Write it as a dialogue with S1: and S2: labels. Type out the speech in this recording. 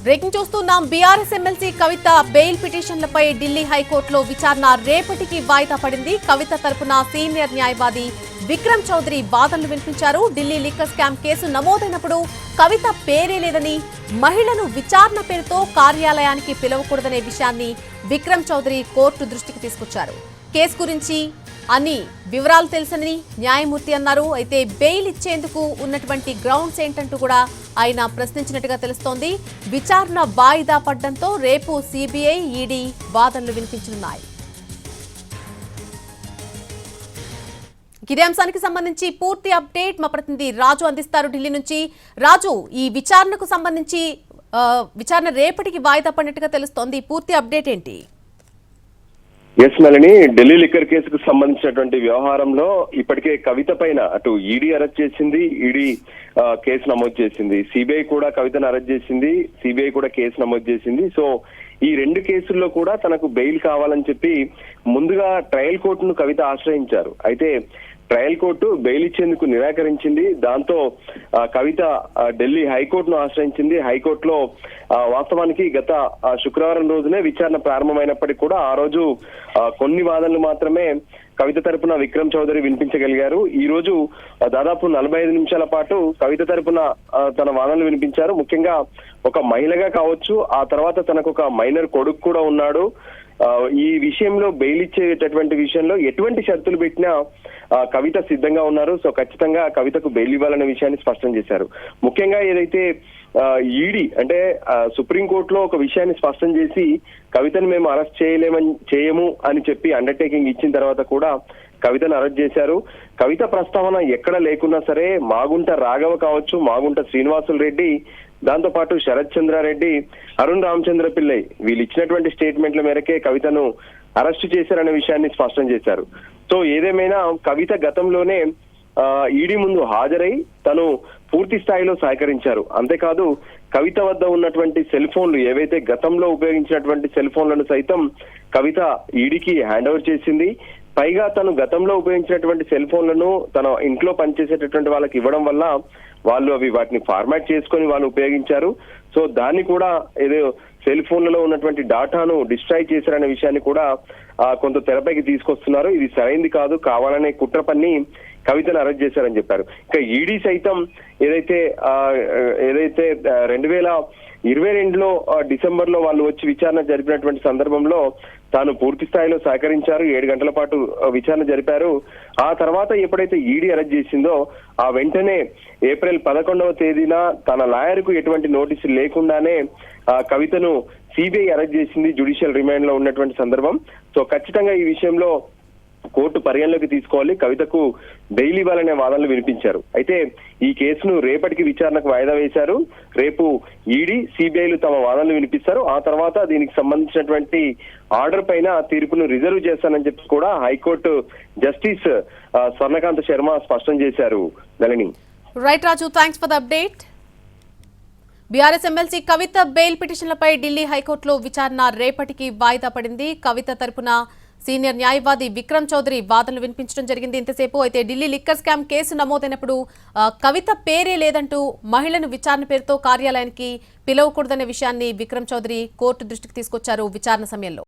S1: Breaking చూస్తున్నాం. BRS MLC Kavitha bail పిటిషన్లపై ఢిల్లీ హైకోర్టులో విచారణ రేపటికి వాయిదా పడింది. కవిత తరపున సీనియర్ న్యాయవాది విక్రమ్ చౌదరి వాదనలు వినిపించారు. ఢిల్లీ లిక్కర్ స్కామ్ కేసు నమోదైనప్పుడు కవిత పేరే లేదని, మహిళను విచారణ పేరుతో కార్యాలయానికి పిలవకూడదనే విషయాన్ని విక్రమ్ చౌదరి కోర్టు దృష్టికి తీసుకొచ్చారు. కేసు గురించి అన్ని వివరాలు తెలుసని న్యాయమూర్తి అన్నారు. అయితే బెయిల్ ఇచ్చేందుకు ఉన్నటువంటి గ్రౌండ్స్ ఏంటంటూ కూడా ఆయన ప్రశ్నించినట్టుగా తెలుస్తోంది. విచారణ వాయిదా పడడంతో రేపు సిబిఐ, ఈడీ వాదనలు వినిపించనున్నాయి. ఇదే అంశానికి సంబంధించి పూర్తి అప్డేట్ మా ప్రతినిధి రాజు అందిస్తారు ఢిల్లీ నుంచి. రాజు, ఈ విచారణకు సంబంధించి విచారణ రేపటికి వాయిదా పడినట్టుగా తెలుస్తోంది. పూర్తి అప్డేట్ ఏంటి?
S2: ఎస్ నళిని, ఢిల్లీ లిక్కర్ కేసుకు సంబంధించినటువంటి వ్యవహారంలో ఇప్పటికే కవిత పైన అటు ఈడీ అరెస్ట్ చేసింది, ఈడీ కేసు నమోదు చేసింది. సిబిఐ కూడా కవితను అరెస్ట్ చేసింది, సిబిఐ కూడా కేసు నమోదు చేసింది. సో ఈ రెండు కేసుల్లో కూడా తనకు బెయిల్ కావాలని చెప్పి ముందుగా ట్రయల్ కోర్టును కవిత ఆశ్రయించారు. అయితే ట్రయల్ కోర్టు బెయిల్ ఇచ్చేందుకు నిరాకరించింది. దాంతో కవిత ఢిల్లీ హైకోర్టును ఆశ్రయించింది. హైకోర్టులో వాస్తవానికి గత శుక్రవారం రోజునే విచారణ ప్రారంభమైనప్పటికీ కూడా ఆ రోజు కొన్ని వాదనలు మాత్రమే కవిత తరపున విక్రమ్ చౌదరి వినిపించగలిగారు. ఈ రోజు దాదాపు 45 నిమిషాల పాటు కవిత తరపున తన వాదనలు వినిపించారు. ముఖ్యంగా ఒక మహిళగా కావచ్చు, ఆ తర్వాత తనకు ఒక మైనర్ కొడుకు కూడా ఉన్నాడు. ఈ విషయంలో బెయిల్ ఇచ్చేటటువంటి విషయంలో ఎటువంటి షరతులు పెట్టినా కవిత సిద్ధంగా ఉన్నారు. సో ఖచ్చితంగా కవితకు బెయిల్ ఇవ్వాలనే విషయాన్ని స్పష్టం చేశారు. ముఖ్యంగా ఏదైతే ఈడీ అంటే సుప్రీంకోర్టులో ఒక విషయాన్ని స్పష్టం చేసి కవితను మేము అరెస్ట్ చేయము అని చెప్పి అండర్టేకింగ్ ఇచ్చిన తర్వాత కూడా కవితను అరెస్ట్ చేశారు. కవిత ప్రస్తావన ఎక్కడ లేకున్నా సరే మాగుంట రాఘవ కావచ్చు, మాగుంట శ్రీనివాసులు రెడ్డి, దాంతో పాటు శరత్ చంద్రారెడ్డి, అరుణ్ రామచంద్ర పిల్లై వీళ్ళు ఇచ్చినటువంటి స్టేట్మెంట్ల మేరకే కవితను అరెస్టు చేశారనే విషయాన్ని స్పష్టం చేశారు. సో ఏదేమైనా కవిత గతంలోనే ఈడీ ముందు హాజరై తను పూర్తి స్థాయిలో సహకరించారు. అంతేకాదు కవిత వద్ద ఉన్నటువంటి సెల్ ఫోన్లు ఏవైతే గతంలో ఉపయోగించినటువంటి సెల్ ఫోన్లను సైతం కవిత ఈడీకి హ్యాండ్ ఓవర్ చేసింది. పైగా తను గతంలో ఉపయోగించినటువంటి సెల్ ఫోన్లను తన ఇంట్లో పనిచేసేటటువంటి వాళ్ళకి ఇవ్వడం వల్ల వాళ్ళు వాటిని ఫార్మాట్ చేసుకొని వాళ్ళు ఉపయోగించారు. సో దాన్ని కూడా ఏదో సెల్ ఫోన్లలో ఉన్నటువంటి డాటాను డిస్ట్రాయ్ చేశారనే విషయాన్ని కూడా కొంత తెరపైకి తీసుకొస్తున్నారు. ఇది సరైంది కాదు, కావాలనే కుట్ర పన్ని కవితను అరెస్ట్ చేశారని చెప్పారు. ఇంకా ఈడీ సైతం ఏదైతే 2022లో డిసెంబర్లో వాళ్ళు వచ్చి విచారణ జరిపినటువంటి సందర్భంలో తాను పూర్తి స్థాయిలో సహకరించారు. 7 గంటల పాటు విచారణ జరిపారు. ఆ తర్వాత ఎప్పుడైతే ఈడీ అరెస్ట్ చేసిందో ఆ వెంటనే ఏప్రిల్ 11వ తేదీన తన లాయర్కు ఎటువంటి నోటీసు లేకుండానే కవితను సిబిఐ అరెస్ట్ చేసింది, జ్యుడిషియల్ రిమాండ్ లో ఉన్నటువంటి సందర్భం. సో ఖచ్చితంగా ఈ విషయంలో కోర్టు పరిగణలోకి తీసుకోవాలి, కవితకు బెయిల్ ఇవ్వాలనే వాదనలు వినిపించారు. అయితే ఈ కేసును రేపటికి విచారణకు వాయిదా వేశారు. రేపు ఈడీ, సిబిఐలు తమ వాదనలు వినిపిస్తారు. ఆ తర్వాత దీనికి సంబంధించినటువంటి ఆర్డర్ పైన తీర్పును రిజర్వ్ చేస్తానని చెప్పి కూడా హైకోర్టు జస్టిస్ స్వర్ణకాంత్ శర్మ స్పష్టం చేశారు. Nalini.
S1: Right Raju, thanks for the update. BRS MLC Kavitha bail పిటిషన్లపై ఢిల్లీ హైకోర్టులో విచారణ రేపటికి వాయిదా పడింది. కవిత తరపున సీనియర్ న్యాయవాది విక్రమ్ చౌదరి వాదనలు వినిపించడం జరిగింది ఇంతసేపు. అయితే ఢిల్లీ లిక్కర్ స్కామ్ కేసు నమోదైనప్పుడు కవిత పేరే లేదంటూ మహిళను విచారణ పేరుతో కార్యాలయానికి పిలవకూడదనే విషయాన్ని విక్రమ్ చౌదరి కోర్టు దృష్టికి తీసుకొచ్చారు విచారణ సమయంలో.